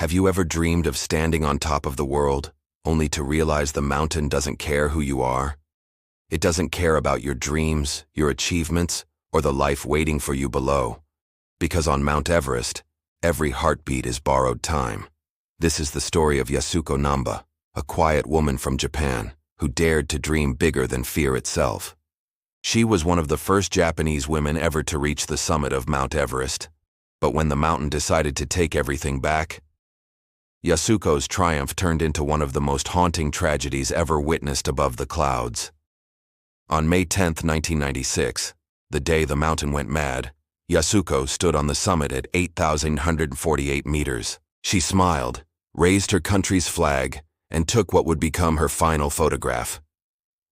Have you ever dreamed of standing on top of the world, only to realize the mountain doesn't care who you are? It doesn't care about your dreams, your achievements, or the life waiting for you below. Because on Mount Everest, every heartbeat is borrowed time. This is the story of Yasuko Namba, a quiet woman from Japan who dared to dream bigger than fear itself. She was one of the first Japanese women ever to reach the summit of Mount Everest. But when the mountain decided to take everything back, Yasuko's triumph turned into one of the most haunting tragedies ever witnessed above the clouds. On May 10, 1996, the day the mountain went mad, Yasuko stood on the summit at 8,148 meters. She smiled, raised her country's flag, and took what would become her final photograph.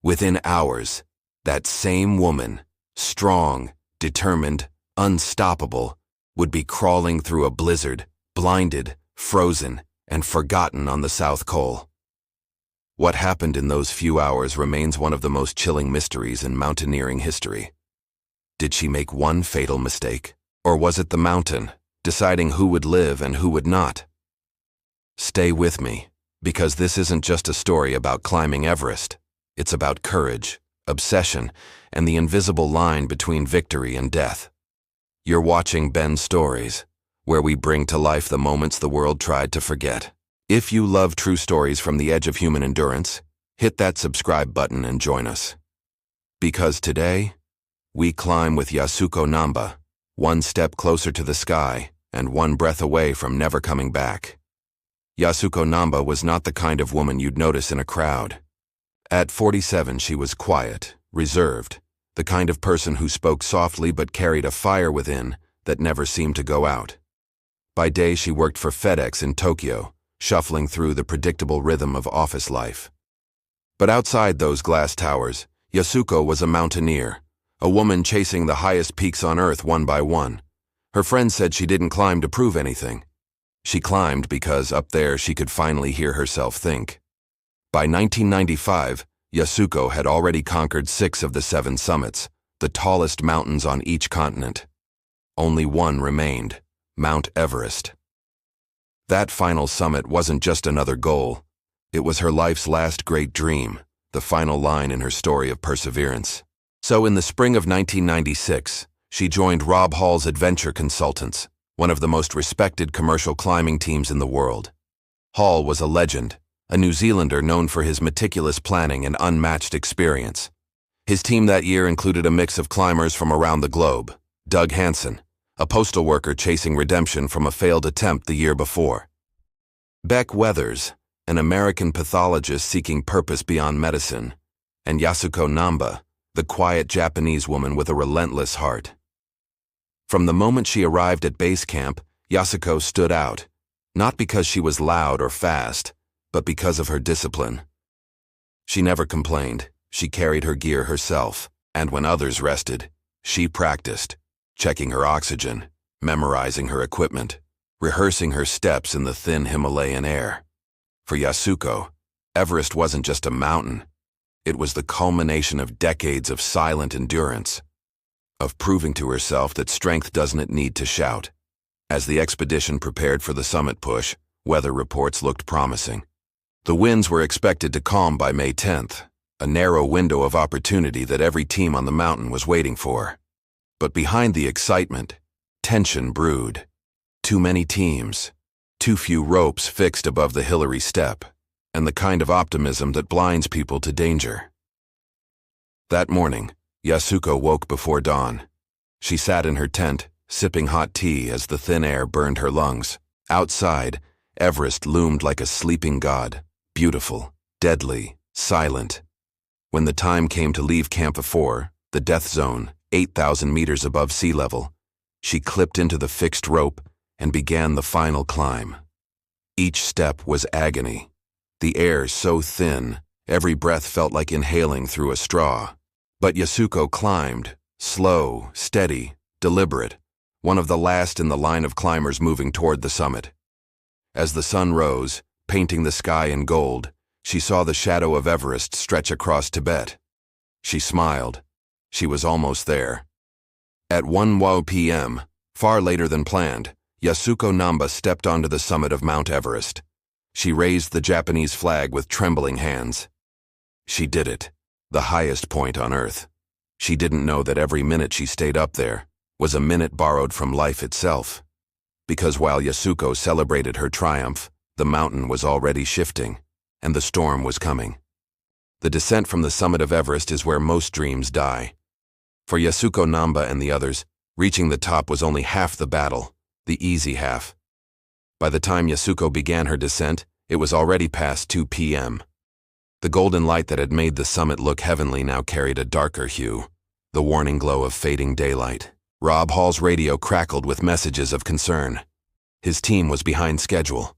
Within hours, that same woman, strong, determined, unstoppable, would be crawling through a blizzard, blinded, frozen, and forgotten on the South Pole. What happened in those few hours remains one of the most chilling mysteries in mountaineering history. Did she make one fatal mistake? Or was it the mountain, deciding who would live and who would not? Stay with me, because this isn't just a story about climbing Everest. It's about courage, obsession, and the invisible line between victory and death. You're watching Ben's Stories, where we bring to life the moments the world tried to forget. If you love true stories from the edge of human endurance, hit that subscribe button and join us. Because today, we climb with Yasuko Namba, one step closer to the sky and one breath away from never coming back. Yasuko Namba was not the kind of woman you'd notice in a crowd. At 47, she was quiet, reserved, the kind of person who spoke softly but carried a fire within that never seemed to go out. By day, she worked for FedEx in Tokyo, shuffling through the predictable rhythm of office life. But outside those glass towers, Yasuko was a mountaineer, a woman chasing the highest peaks on Earth one by one. Her friends said she didn't climb to prove anything. She climbed because up there she could finally hear herself think. By 1995, Yasuko had already conquered 6 of the 7 summits, the tallest mountains on each continent. Only one remained, Mount Everest. That final summit wasn't just another goal. It was her life's last great dream, the final line in her story of perseverance. So in the spring of 1996, she joined Rob Hall's Adventure Consultants, one of the most respected commercial climbing teams in the world. Hall was a legend, a New Zealander known for his meticulous planning and unmatched experience. His team that year included a mix of climbers from around the globe: Doug Hansen, a postal worker chasing redemption from a failed attempt the year before; Beck Weathers, an American pathologist seeking purpose beyond medicine; and Yasuko Namba, the quiet Japanese woman with a relentless heart. From the moment she arrived at base camp, Yasuko stood out, not because she was loud or fast, but because of her discipline. She never complained. She carried her gear herself, and when others rested, she practiced, checking her oxygen, memorizing her equipment, rehearsing her steps in the thin Himalayan air. For Yasuko, Everest wasn't just a mountain. It was the culmination of decades of silent endurance, of proving to herself that strength doesn't need to shout. As the expedition prepared for the summit push, weather reports looked promising. The winds were expected to calm by May 10th, a narrow window of opportunity that every team on the mountain was waiting for. But behind the excitement, tension brewed. Too many teams, too few ropes fixed above the Hillary step, and the kind of optimism that blinds people to danger. That morning, Yasuko woke before dawn. She sat in her tent, sipping hot tea as the thin air burned her lungs. Outside, Everest loomed like a sleeping god, beautiful, deadly, silent. When the time came to leave Camp 4, the death zone, 8,000 meters above sea level, she clipped into the fixed rope and began the final climb. Each step was agony. The air so thin, every breath felt like inhaling through a straw. But Yasuko climbed, slow, steady, deliberate, one of the last in the line of climbers moving toward the summit. As the sun rose, painting the sky in gold, she saw the shadow of Everest stretch across Tibet. She smiled. She was almost there. At 1 p.m., far later than planned, Yasuko Namba stepped onto the summit of Mount Everest. She raised the Japanese flag with trembling hands. She did it, the highest point on Earth. She didn't know that every minute she stayed up there was a minute borrowed from life itself. Because while Yasuko celebrated her triumph, the mountain was already shifting, and the storm was coming. The descent from the summit of Everest is where most dreams die. For Yasuko Namba and the others, reaching the top was only half the battle, the easy half. By the time Yasuko began her descent, it was already past 2 p.m. The golden light that had made the summit look heavenly now carried a darker hue, the warning glow of fading daylight. Rob Hall's radio crackled with messages of concern. His team was behind schedule.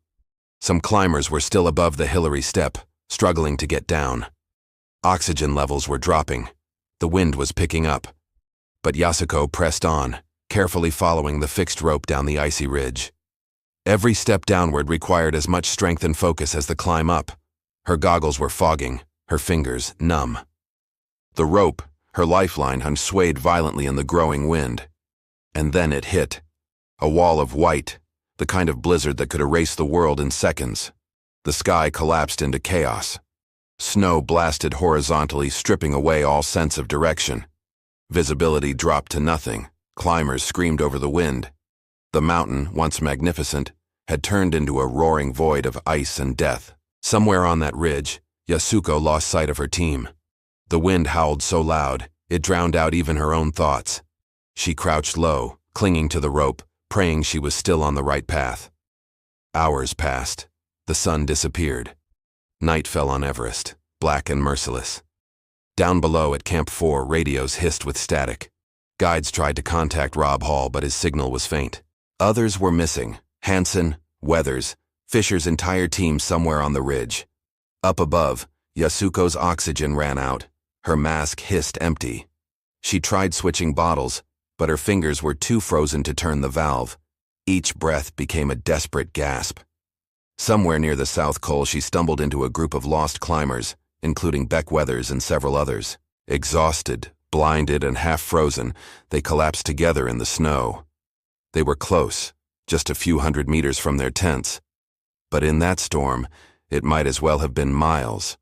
Some climbers were still above the Hillary step, struggling to get down. Oxygen levels were dropping. The wind was picking up. But Yasuko pressed on, carefully following the fixed rope down the icy ridge. Every step downward required as much strength and focus as the climb up. Her goggles were fogging, her fingers numb. The rope, her lifeline, swayed violently in the growing wind. And then it hit. A wall of white, the kind of blizzard that could erase the world in seconds. The sky collapsed into chaos. Snow blasted horizontally, stripping away all sense of direction. Visibility dropped to nothing. Climbers screamed over the wind. The mountain, once magnificent, had turned into a roaring void of ice and death. Somewhere on that ridge, Yasuko lost sight of her team. The wind howled so loud, it drowned out even her own thoughts. She crouched low, clinging to the rope, praying she was still on the right path. Hours passed. The sun disappeared. Night fell on Everest, black and merciless. Down below at Camp 4, radios hissed with static. Guides tried to contact Rob Hall, but his signal was faint. Others were missing. Hansen, Weathers, Fisher's entire team somewhere on the ridge. Up above, Yasuko's oxygen ran out. Her mask hissed empty. She tried switching bottles, but her fingers were too frozen to turn the valve. Each breath became a desperate gasp. Somewhere near the South Col, she stumbled into a group of lost climbers, including Beck Weathers and several others. Exhausted, blinded, and half-frozen, they collapsed together in the snow. They were close, just a few hundred meters from their tents. But in that storm, it might as well have been miles.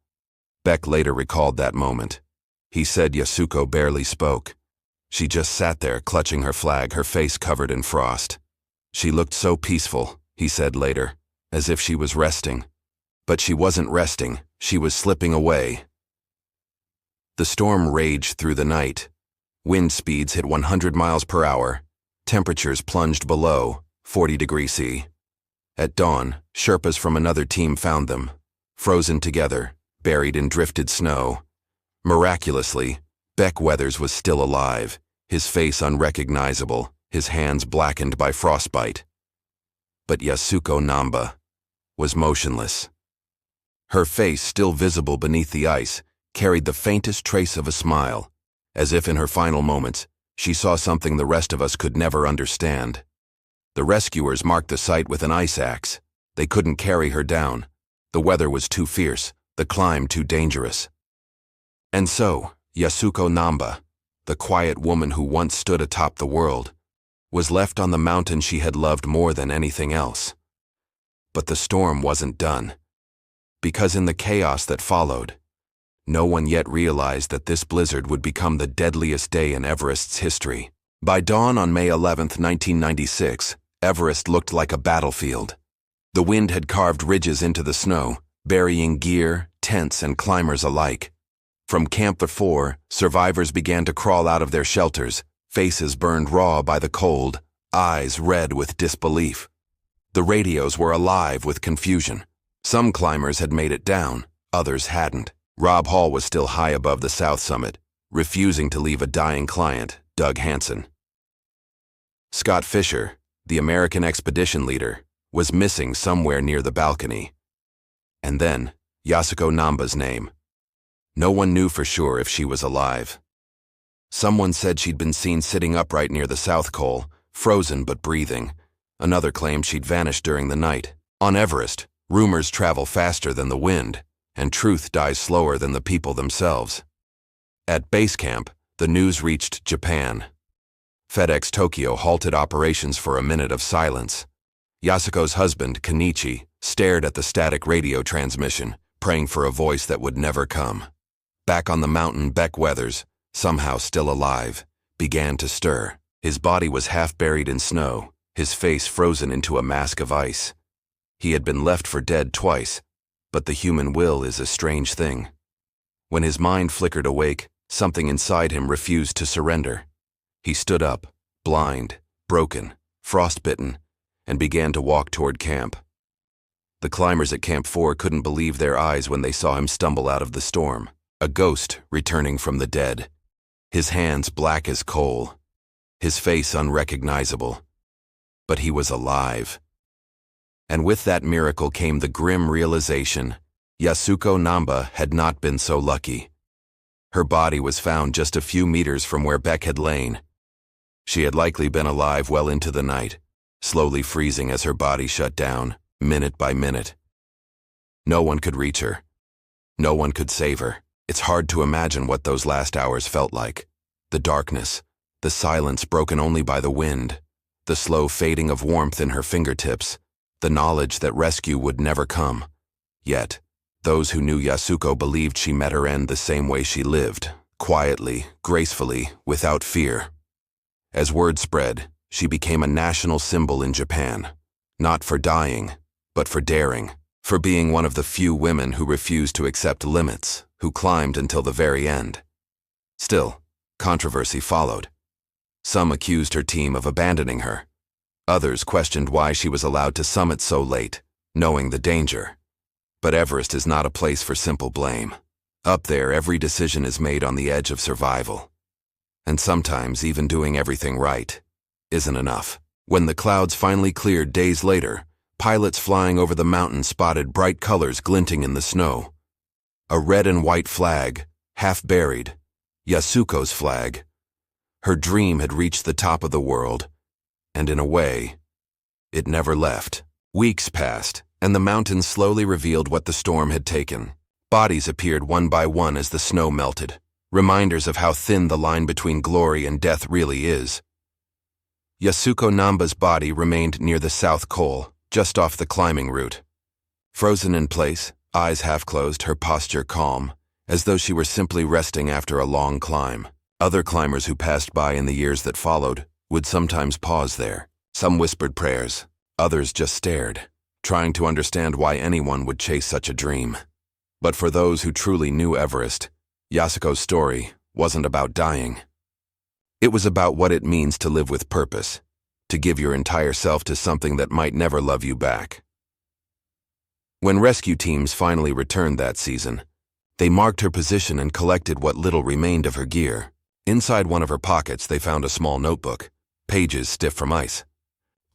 Beck later recalled that moment. He said Yasuko barely spoke. She just sat there, clutching her flag, her face covered in frost. She looked so peaceful, he said later, as if she was resting. But she wasn't resting, she was slipping away. The storm raged through the night. Wind speeds hit 100 miles per hour. Temperatures plunged below 40 degrees C. At dawn, Sherpas from another team found them, frozen together, buried in drifted snow. Miraculously, Beck Weathers was still alive, his face unrecognizable, his hands blackened by frostbite. But Yasuko Namba was motionless. Her face, still visible beneath the ice, carried the faintest trace of a smile, as if in her final moments, she saw something the rest of us could never understand. The rescuers marked the site with an ice axe. They couldn't carry her down. The weather was too fierce, the climb too dangerous. And so, Yasuko Namba, the quiet woman who once stood atop the world, was left on the mountain she had loved more than anything else. But the storm wasn't done. Because in the chaos that followed, no one yet realized that this blizzard would become the deadliest day in Everest's history. By dawn on May 11, 1996, Everest looked like a battlefield. The wind had carved ridges into the snow, burying gear, tents, and climbers alike. From Camp 4, survivors began to crawl out of their shelters, faces burned raw by the cold, eyes red with disbelief. The radios were alive with confusion. Some climbers had made it down, others hadn't. Rob Hall was still high above the south summit, refusing to leave a dying client, Doug Hansen. Scott Fisher, the American expedition leader, was missing somewhere near the balcony. And then, Yasuko Namba's name. No one knew for sure if she was alive. Someone said she'd been seen sitting upright near the South Col, frozen but breathing. Another claimed she'd vanished during the night. On Everest, rumors travel faster than the wind, and truth dies slower than the people themselves. At base camp, the news reached Japan. FedEx Tokyo halted operations for a minute of silence. Yasuko's husband, Kenichi, stared at the static radio transmission, praying for a voice that would never come. Back on the mountain, Beck Weathers, somehow still alive, began to stir. His body was half buried in snow, his face frozen into a mask of ice. He had been left for dead twice, but the human will is a strange thing. When his mind flickered awake, something inside him refused to surrender. He stood up, blind, broken, frostbitten, and began to walk toward camp. The climbers at Camp 4 couldn't believe their eyes when they saw him stumble out of the storm, a ghost returning from the dead. His hands black as coal, his face unrecognizable. But he was alive. And with that miracle came the grim realization: Yasuko Namba had not been so lucky. Her body was found just a few meters from where Beck had lain. She had likely been alive well into the night, slowly freezing as her body shut down, minute by minute. No one could reach her. No one could save her. It's hard to imagine what those last hours felt like. The darkness, the silence broken only by the wind, the slow fading of warmth in her fingertips, the knowledge that rescue would never come. Yet, those who knew Yasuko believed she met her end the same way she lived, quietly, gracefully, without fear. As word spread, she became a national symbol in Japan, not for dying, but for daring, for being one of the few women who refused to accept limits, who climbed until the very end. Still, controversy followed. Some accused her team of abandoning her. Others questioned why she was allowed to summit so late, knowing the danger. But Everest is not a place for simple blame. Up there, every decision is made on the edge of survival. And sometimes even doing everything right isn't enough. When the clouds finally cleared days later, pilots flying over the mountain spotted bright colors glinting in the snow. A red and white flag, half buried, Yasuko's flag. Her dream had reached the top of the world, and in a way, it never left. Weeks passed, and the mountains slowly revealed what the storm had taken. Bodies appeared one by one as the snow melted, reminders of how thin the line between glory and death really is. Yasuko Namba's body remained near the South Col, just off the climbing route. Frozen in place, eyes half closed, her posture calm, as though she were simply resting after a long climb. Other climbers who passed by in the years that followed would sometimes pause there. Some whispered prayers, others just stared, trying to understand why anyone would chase such a dream. But for those who truly knew Everest, Yasuko's story wasn't about dying. It was about what it means to live with purpose, to give your entire self to something that might never love you back. When rescue teams finally returned that season, they marked her position and collected what little remained of her gear. Inside one of her pockets, they found a small notebook, pages stiff from ice.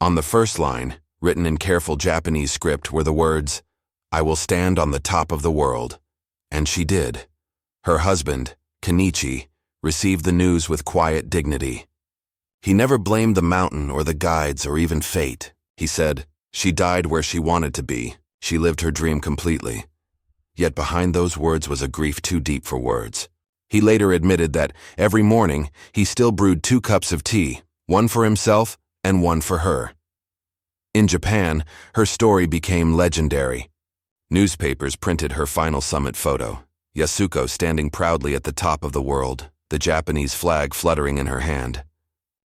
On the first line, written in careful Japanese script, were the words, "I will stand on the top of the world." And she did. Her husband, Kenichi, received the news with quiet dignity. He never blamed the mountain or the guides or even fate. He said, "She died where she wanted to be. She lived her dream completely." Yet behind those words was a grief too deep for words. He later admitted that every morning he still brewed 2 cups of tea, one for himself and one for her. In Japan, her story became legendary. Newspapers printed her final summit photo, Yasuko standing proudly at the top of the world, the Japanese flag fluttering in her hand.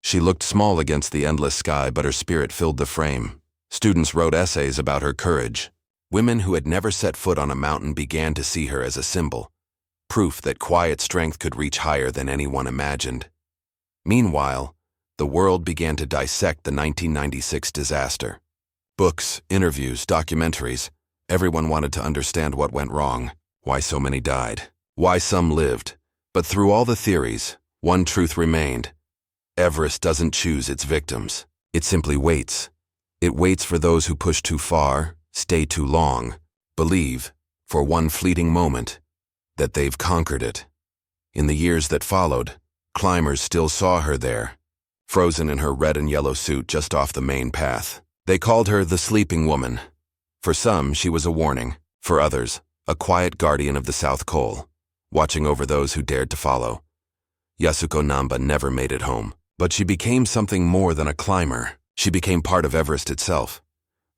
She looked small against the endless sky, but her spirit filled the frame. Students wrote essays about her courage. Women who had never set foot on a mountain began to see her as a symbol, proof that quiet strength could reach higher than anyone imagined. Meanwhile, the world began to dissect the 1996 disaster. Books, interviews, documentaries, everyone wanted to understand what went wrong, why so many died, why some lived. But through all the theories, one truth remained. Everest doesn't choose its victims. It simply waits. It waits for those who push too far, stay too long, believe, for one fleeting moment, that they've conquered it. In the years that followed, climbers still saw her there, frozen in her red and yellow suit just off the main path. They called her the Sleeping Woman. For some, she was a warning. For others, a quiet guardian of the South Col, watching over those who dared to follow. Yasuko Namba never made it home, but she became something more than a climber. She became part of Everest itself.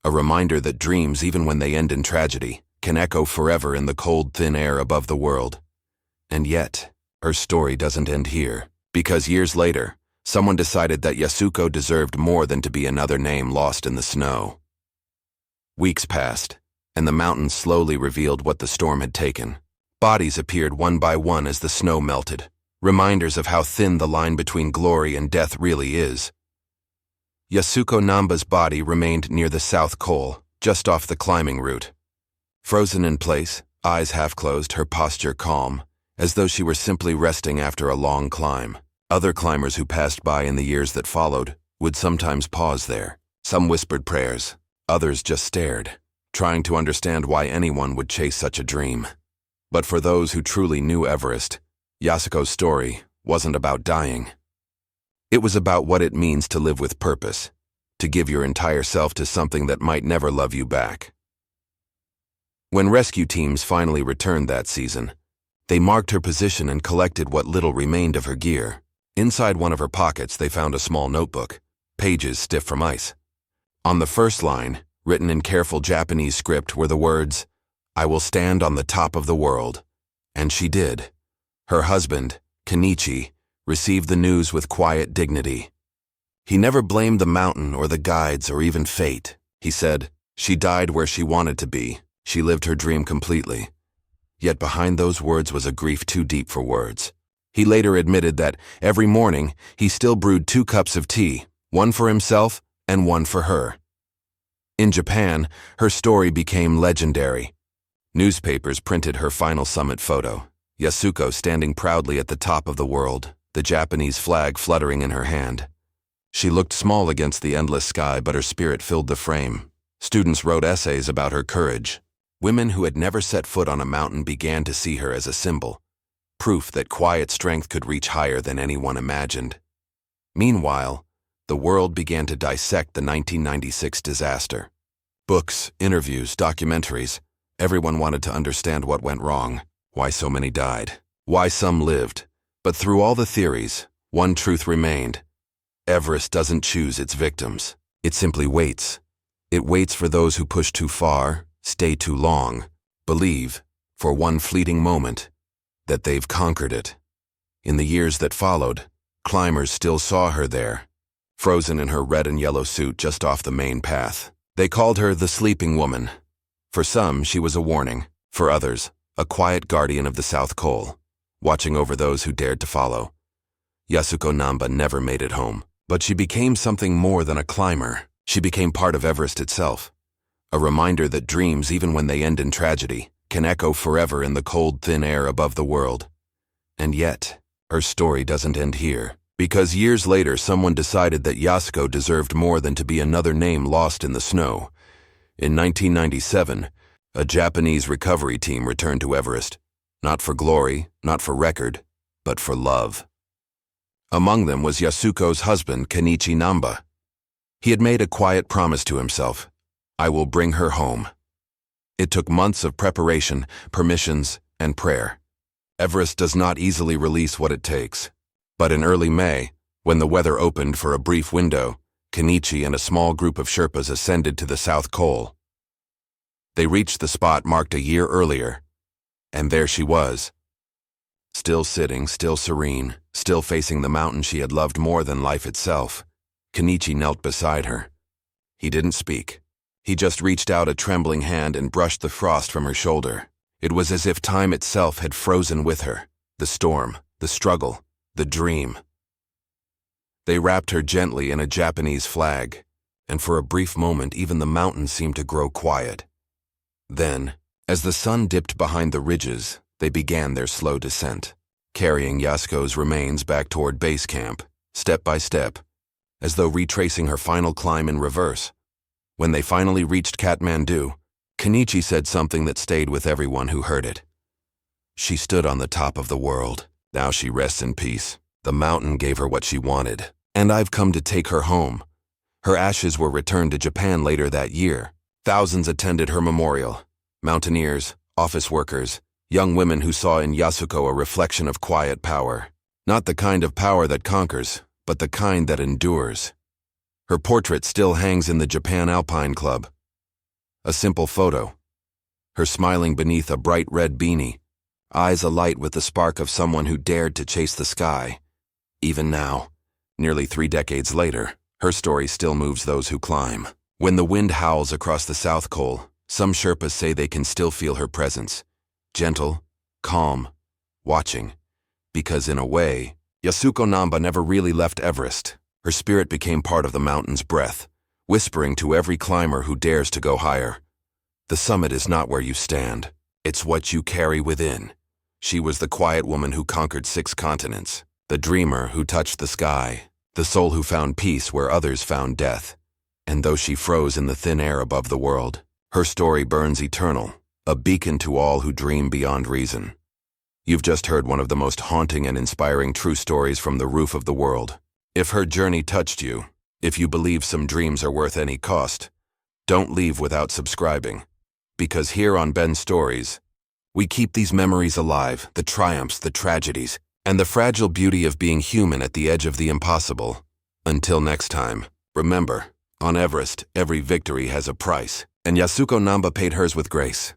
A reminder that dreams, even when they end in tragedy, can echo forever in the cold, thin air above the world. And yet, her story doesn't end here, because years later, someone decided that Yasuko deserved more than to be another name lost in the snow. Weeks passed, and the mountains slowly revealed what the storm had taken. Bodies appeared one by one as the snow melted, reminders of how thin the line between glory and death really is. Yasuko Namba's body remained near the South Col, just off the climbing route. Frozen in place, eyes half closed, her posture calm, as though she were simply resting after a long climb. Other climbers who passed by in the years that followed would sometimes pause there. Some whispered prayers, others just stared, trying to understand why anyone would chase such a dream. But for those who truly knew Everest, Yasuko's story wasn't about dying. It was about what it means to live with purpose, to give your entire self to something that might never love you back. When rescue teams finally returned that season, they marked her position and collected what little remained of her gear. Inside one of her pockets, they found a small notebook, pages stiff from ice. On the first line, written in careful Japanese script, were the words, "I will stand on the top of the world." And she did. Her husband, Kenichi, received the news with quiet dignity. He never blamed the mountain or the guides or even fate. He said, "She died where she wanted to be. She lived her dream completely." Yet behind those words was a grief too deep for words. He later admitted that every morning he still brewed 2 cups of tea, one for himself and one for her. In Japan, her story became legendary. Newspapers printed her final summit photo, Yasuko standing proudly at the top of the world, the Japanese flag fluttering in her hand. She looked small against the endless sky, but her spirit filled the frame. Students wrote essays about her courage. Women who had never set foot on a mountain began to see her as a symbol, proof that quiet strength could reach higher than anyone imagined. Meanwhile, the world began to dissect the 1996 disaster. Books, interviews, documentaries, everyone wanted to understand what went wrong, why so many died, why some lived. But through all the theories, one truth remained. Everest doesn't choose its victims. It simply waits. It waits for those who push too far, stay too long, believe, for one fleeting moment, that they've conquered it. In the years that followed, climbers still saw her there, frozen in her red and yellow suit just off the main path. They called her the Sleeping Woman. For some, she was a warning. For others, a quiet guardian of the South Col, watching over those who dared to follow. Yasuko Namba never made it home, but she became something more than a climber. She became part of Everest itself, a reminder that dreams, even when they end in tragedy, can echo forever in the cold, thin air above the world. And yet, her story doesn't end here, because years later someone decided that Yasuko deserved more than to be another name lost in the snow. In 1997, a Japanese recovery team returned to Everest, not for glory, not for record, but for love. Among them was Yasuko's husband, Kenichi Namba. He had made a quiet promise to himself, "I will bring her home." It took months of preparation, permissions, and prayer. Everest does not easily release what it takes. But in early May, when the weather opened for a brief window, Kenichi and a small group of Sherpas ascended to the South Col. They reached the spot marked a year earlier, and there she was. Still sitting, still serene, still facing the mountain she had loved more than life itself. Kenichi knelt beside her. He didn't speak. He just reached out a trembling hand and brushed the frost from her shoulder. It was as if time itself had frozen with her, the storm, the struggle, the dream. They wrapped her gently in a Japanese flag, and for a brief moment even the mountains seemed to grow quiet. Then, as the sun dipped behind the ridges, they began their slow descent, carrying Yasuko's remains back toward base camp, step by step, as though retracing her final climb in reverse. When they finally reached Kathmandu, Kenichi said something that stayed with everyone who heard it. "She stood on the top of the world. Now she rests in peace. The mountain gave her what she wanted, and I've come to take her home." Her ashes were returned to Japan later that year. Thousands attended her memorial. Mountaineers, office workers, young women who saw in Yasuko a reflection of quiet power. Not the kind of power that conquers, but the kind that endures. Her portrait still hangs in the Japan Alpine Club, A simple photo. Her smiling beneath a bright red beanie, eyes alight with the spark of someone who dared to chase the sky. Even now, nearly 3 decades later, her story still moves those who climb. When the wind howls across the South Pole, some Sherpas say they can still feel her presence. Gentle, calm, watching. Because in a way, Yasuko Namba never really left Everest. Her spirit became part of the mountain's breath, whispering to every climber who dares to go higher. The summit is not where you stand. It's what you carry within. She was the quiet woman who conquered 6 continents, the dreamer who touched the sky, the soul who found peace where others found death. And though she froze in the thin air above the world, her story burns eternal, a beacon to all who dream beyond reason. You've just heard one of the most haunting and inspiring true stories from the roof of the world. If her journey touched you, if you believe some dreams are worth any cost, don't leave without subscribing. Because here on Ben's Stories, we keep these memories alive, the triumphs, the tragedies, and the fragile beauty of being human at the edge of the impossible. Until next time, remember, on Everest, every victory has a price, and Yasuko Namba paid hers with grace.